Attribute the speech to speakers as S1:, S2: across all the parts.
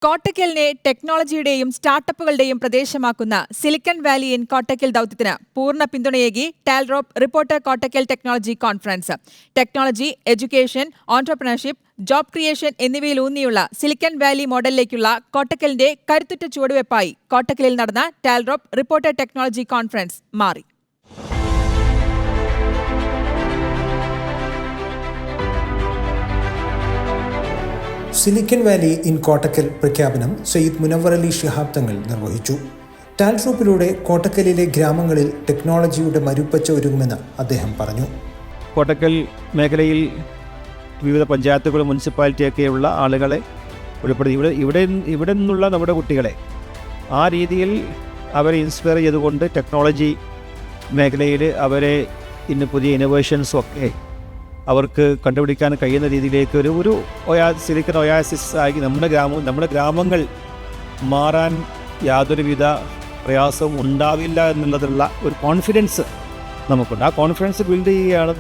S1: കോട്ടക്കലിനെ ടെക്നോളജിയുടെയും സ്റ്റാർട്ടപ്പുകളുടെയും പ്രദേശമാക്കുന്ന സിലിക്കൺ വാലി ഇൻ കോട്ടക്കൽ ദൗത്യത്തിന് പൂർണ്ണ പിന്തുണയേകി Talrop reporter Kottakkal technology conference. Technology, education, entrepreneurship, job creation എന്നിവയിലൂന്നിയുള്ള സിലിക്കൺ വാലി മോഡലിലേക്കുള്ള കോട്ടക്കലിന്റെ കരുത്തുറ്റ ചുവടുവയ്പായി കോട്ടക്കലിൽ നടന്ന ടാൽറോപ്പ് റിപ്പോർട്ടർ ടെക്നോളജി കോൺഫറൻസ് മാറി.
S2: സിലിക്കൺ വാലി ഇൻ കോട്ടക്കൽ പ്രഖ്യാപനം സയ്യിദ് മുനവ്വർ അലി ശിഹാബ് തങ്ങൾ നിർവഹിച്ചു. ടാൽറോപ്പിലൂടെ കോട്ടക്കലിലെ ഗ്രാമങ്ങളിൽ ടെക്നോളജിയുടെ മരുപ്പച്ച ഒരുങ്ങുമെന്ന് അദ്ദേഹം പറഞ്ഞു.
S3: കോട്ടക്കൽ മേഖലയിൽ വിവിധ പഞ്ചായത്തുകളും മുനിസിപ്പാലിറ്റിയൊക്കെയുള്ള ആളുകളെ ഉൾപ്പെടുത്തി ഇവിടെ നിന്നുള്ള നമ്മുടെ കുട്ടികളെ ആ രീതിയിൽ അവരെ ഇൻസ്പയർ ചെയ്തുകൊണ്ട് ടെക്നോളജി മേഖലയിൽ അവരെ ഇന്ന് പുതിയ ഇന്നോവേഷൻസും ഒക്കെ അവർക്ക് കണ്ടുപിടിക്കാൻ കഴിയുന്ന രീതിയിലേക്ക് ഒരു സിലിക്കൺ ഒയാസിസ് ആയി നമ്മുടെ ഗ്രാമങ്ങൾ മാറാൻ യാതൊരുവിധ പ്രയാസവും ഉണ്ടാവില്ല എന്നുള്ളതുള്ള ഒരു കോൺഫിഡൻസ് നമുക്കുണ്ട്. ആ കോൺഫിഡൻസ് ബിൽഡ് ചെയ്യുകയാണ്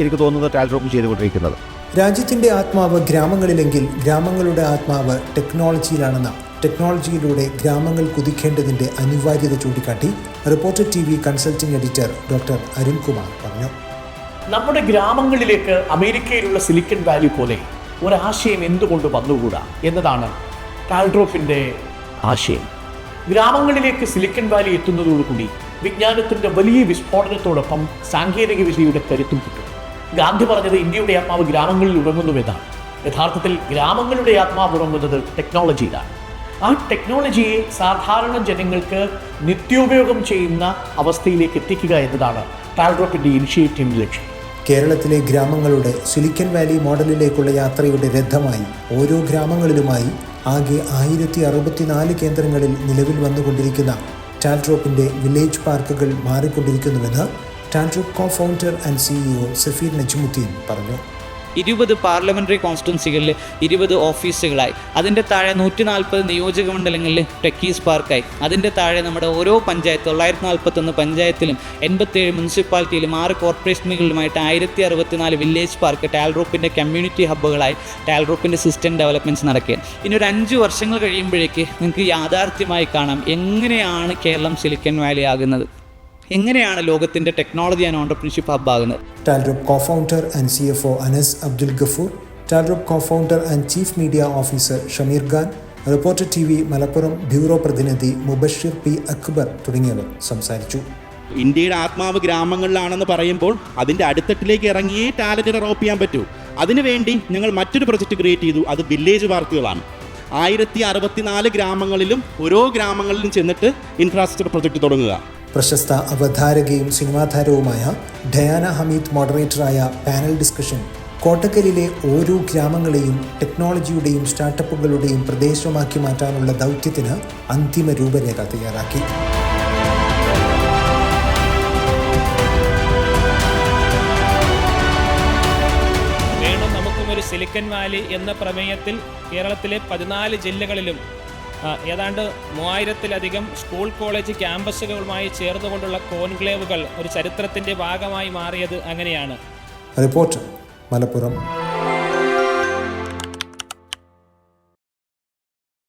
S3: എനിക്ക് തോന്നുന്നത് ടാൽറോപ്പ് ചെയ്തുകൊണ്ടിരിക്കുന്നത്.
S2: രാജ്യത്തിൻ്റെ ആത്മാവ് ഗ്രാമങ്ങളിലെങ്കിൽ ഗ്രാമങ്ങളുടെ ആത്മാവ് ടെക്നോളജിയിലാണെന്ന ടെക്നോളജിയിലൂടെ ഗ്രാമങ്ങൾ കുതിക്കേണ്ടതിൻ്റെ അനിവാര്യത ചൂണ്ടിക്കാട്ടി reporter TV consulting editor doctor Arunkumar പറഞ്ഞു.
S4: നമ്മുടെ ഗ്രാമങ്ങളിലേക്ക് അമേരിക്കയിലുള്ള സിലിക്കൺ വാലി പോലെ ഒരാശയം എന്തുകൊണ്ട് വന്നുകൂടാ എന്നതാണ് ടാൽറോപ്പിൻ്റെ ആശയം. ഗ്രാമങ്ങളിലേക്ക് സിലിക്കൺ വാലി എത്തുന്നതോടുകൂടി വിജ്ഞാനത്തിൻ്റെ വലിയ വിസ്ഫോടനത്തോടൊപ്പം സാങ്കേതിക വിദ്യയുടെ കരുത്തും കിട്ടും. ഗാന്ധി പറഞ്ഞത് ഇന്ത്യയുടെ ആത്മാവ് ഗ്രാമങ്ങളിൽ ഉറങ്ങുന്നുവെന്നാണ്. യഥാർത്ഥത്തിൽ ഗ്രാമങ്ങളുടെ ആത്മാവ് ഉറങ്ങുന്നത് ടെക്നോളജിയിലാണ്. ആ ടെക്നോളജിയെ സാധാരണ ജനങ്ങൾക്ക് നിത്യോപയോഗം ചെയ്യുന്ന അവസ്ഥയിലേക്ക് എത്തിക്കുക എന്നതാണ് ടാൽറോപ്പിൻ്റെ ഇനിഷ്യേറ്റീവിൻ്റെ ലക്ഷ്യം.
S2: കേരളത്തിലെ ഗ്രാമങ്ങളുടെ സിലിക്കൺ വാലി മോഡലിലേക്കുള്ള യാത്രയുടെ രഥമായി ഓരോ ഗ്രാമങ്ങളിലുമായി ആകെ 1064 കേന്ദ്രങ്ങളിൽ നിലവിൽ വന്നുകൊണ്ടിരിക്കുന്ന ടാൽറോപ്പിൻ്റെ വില്ലേജ് പാർക്കുകൾ മാറിക്കൊണ്ടിരിക്കുന്നുവെന്ന് Talrop co founder and CEO Safeer Najmuddeen പറഞ്ഞു.
S5: 20 പാർലമെൻ്ററി കോൺസ്റ്റിറ്റ്യുവൻസികളിൽ 20 ഓഫീസുകളായി, അതിൻ്റെ താഴെ 140 നിയോജക മണ്ഡലങ്ങളിൽ ടെക്കീസ് പാർക്കായി, അതിൻ്റെ താഴെ നമ്മുടെ ഓരോ പഞ്ചായത്ത് 941 പഞ്ചായത്തിലും 87 മുനിസിപ്പാലിറ്റിയിലും 6 കോർപ്പറേഷനുകളിലുമായിട്ട് 1064 വില്ലേജ് പാർക്ക് ടാൽറോപ്പിൻ്റെ കമ്മ്യൂണിറ്റി ഹബ്ബുകളായി ടാൽറോപ്പിൻ്റെ സിസ്റ്റം ഡെവലപ്മെൻറ്റ്സ് നടക്കുക. ഇനി ഒരു 5 വർഷങ്ങൾ കഴിയുമ്പോഴേക്ക് നിങ്ങൾക്ക് യാഥാർത്ഥ്യമായി കാണാം എങ്ങനെയാണ് കേരളം സിലിക്കൺ വാലി ആകുന്നത്, എങ്ങനെയാണ് ലോകത്തിൻ്റെ ടെക്നോളജി ആൻഡ് ഓൺട്രപ്രണർഷിപ്പ് ഹബ് ആകുന്നത്.
S2: Talrop co founder and CFO Anas Abdul Gafoor, Talrop co founder and chief media officer Shameer Khan, reporter TV Malappuram bureau പ്രതിനിധി മുബഷിർ P. അക്ബർ തുടങ്ങിയവർ സംസാരിച്ചു.
S6: ഇന്ത്യയുടെ ആത്മാവ് ഗ്രാമങ്ങളിലാണെന്ന് പറയുമ്പോൾ അതിൻ്റെ അടിത്തട്ടിലേക്ക് ഇറങ്ങിയേ ടാലൻറ്റിനെ റോപ്പ് ചെയ്യാൻ പറ്റൂ. അതിനുവേണ്ടി ഞങ്ങൾ മറ്റൊരു പ്രൊജക്റ്റ് ക്രിയേറ്റ് ചെയ്തു. അത് വില്ലേജ് പാർക്കുകളാണ്. 1064 ഗ്രാമങ്ങളിലും ഓരോ ഗ്രാമങ്ങളിലും ചെന്നിട്ട് ഇൻഫ്രാസ്ട്രക്ചർ പ്രൊജക്റ്റ് തുടങ്ങുക.
S2: പ്രശസ്ത അവതാരകയും സിനിമാ താരവുമായ ഡയാന ഹമീദ് മോഡറേറ്ററായ പാനൽ ഡിസ്കഷൻ കോട്ടക്കലിലെ ഓരോ ഗ്രാമങ്ങളെയും ടെക്നോളജിയുടെയും സ്റ്റാർട്ടപ്പുകളുടെയും പ്രദേശമാക്കി മാറ്റാനുള്ള ദൗത്യത്തിന് അന്തിമ രൂപരേഖ തയ്യാറാക്കി.
S7: നമുക്കും ഒരു സിലിക്കൺ വാലി എന്ന പ്രമേയത്തിൽ കേരളത്തിലെ 14 ജില്ലകളിലും ഏതാണ്ട് 3000-ലധികം സ്കൂൾ കോളേജ് ക്യാമ്പസുകളുമായി ചേർന്നുകൊണ്ടുള്ള കോൺക്ലേവുകൾ ഒരു ചരിത്രത്തിൻ്റെ ഭാഗമായി മാറിയത് അങ്ങനെയാണ്.
S2: റിപ്പോർട്ടർ മലപ്പുറം.